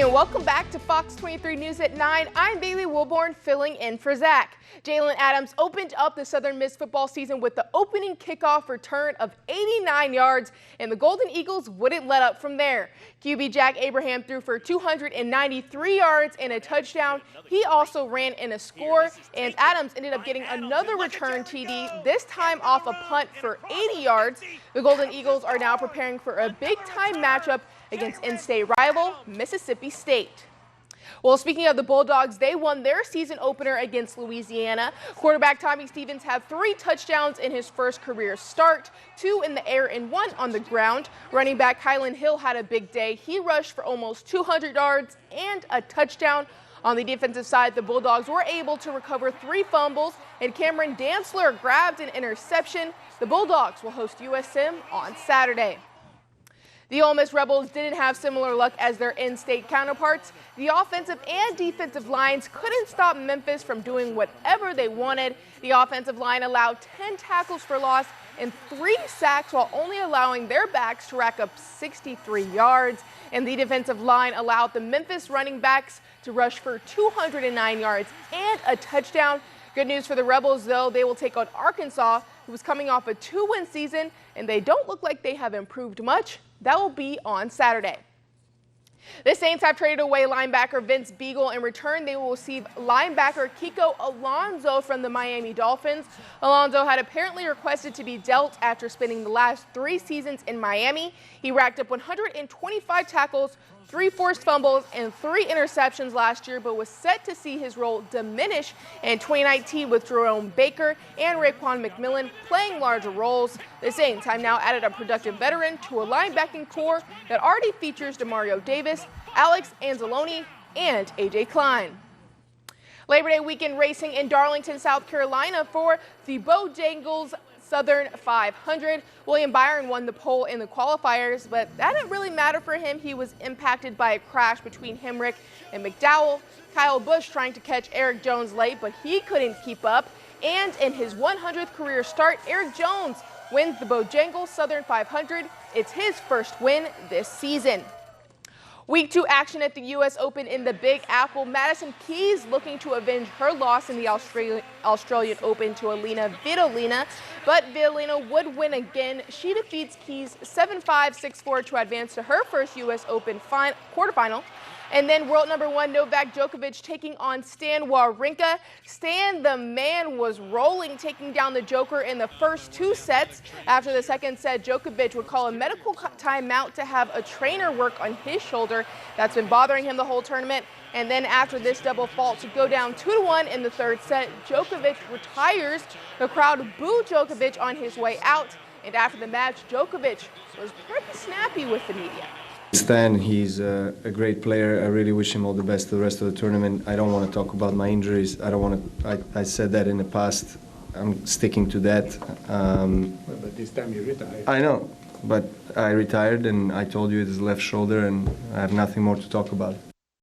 And welcome back to Fox 23 News at 9. I'm Bailey Wilborn filling in for Zach. Jalen Adams opened up the Southern Miss football season with the opening kickoff return of 89 yards, and the Golden Eagles wouldn't let up from there. QB Jack Abraham threw for 293 yards and a touchdown. He also ran in a score, and Adams ended up getting another return TD, this time off a punt for 80 yards. The Golden Eagles are now preparing for a big-time matchup against in-state rival Mississippi State. Well, speaking of the Bulldogs, they won their season opener against Louisiana. Quarterback Tommy Stevens had 3 touchdowns in his first career start, 2 in the air and 1 on the ground. Running back Kylan Hill had a big day. He rushed for almost 200 yards and a touchdown. On the defensive side, the Bulldogs were able to recover 3 fumbles, and Cameron Dantzler grabbed an interception. The Bulldogs will host USM on Saturday. The Ole Miss Rebels didn't have similar luck as their in-state counterparts. The offensive and defensive lines couldn't stop Memphis from doing whatever they wanted. The offensive line allowed 10 tackles for loss and 3 sacks while only allowing their backs to rack up 63 yards. And the defensive line allowed the Memphis running backs to rush for 209 yards and a touchdown. Good news for the Rebels, though. They will take on Arkansas, who was coming off a 2-win season, and they don't look like they have improved much. That will be on Saturday. The Saints have traded away linebacker Vince Beagle. In return, they will receive linebacker Kiko Alonso from the Miami Dolphins. Alonso had apparently requested to be dealt after spending the last 3 seasons in Miami. He racked up 125 tackles, 3 forced fumbles, and 3 interceptions last year, but was set to see his role diminish in 2019 with Jerome Baker and Raekwon McMillan playing larger roles. The Saints have now added a productive veteran to a linebacking core that already features Demario Davis, Alex Anzalone, and A.J. Klein. Labor Day weekend racing in Darlington, South Carolina for the Bojangles Southern 500. William Byron won the pole in the qualifiers, but that didn't really matter for him. He was impacted by a crash between Hemrick and McDowell. Kyle Busch trying to catch Eric Jones late, but he couldn't keep up. And in his 100th career start, Eric Jones wins the Bojangles Southern 500. It's his first win this season. Week 2 action at the U.S. Open in the Big Apple. Madison Keys looking to avenge her loss in the Australian Open to Alina Vitolina, but Vitolina would win again. She defeats Keys 7-5, 6-4 to advance to her first U.S. Open quarterfinal. And then world number 1 Novak Djokovic taking on Stan Wawrinka. Stan, the man, was rolling, taking down the Joker in the first 2 sets. After the second set, Djokovic would call a medical timeout to have a trainer work on his shoulder. That's been bothering him the whole tournament. And then after this double fault to go down 2-1 in the 3rd set, Djokovic retires. The crowd booed Djokovic on his way out. And after the match, Djokovic was pretty snappy with the media. Stan, he's a great player. I really wish him all the best for the rest of the tournament. I don't want to talk about my injuries. I said that in the past. I'm sticking to that. But this time you retired. I know, but I retired and I told you it is left shoulder and I have nothing more to talk about.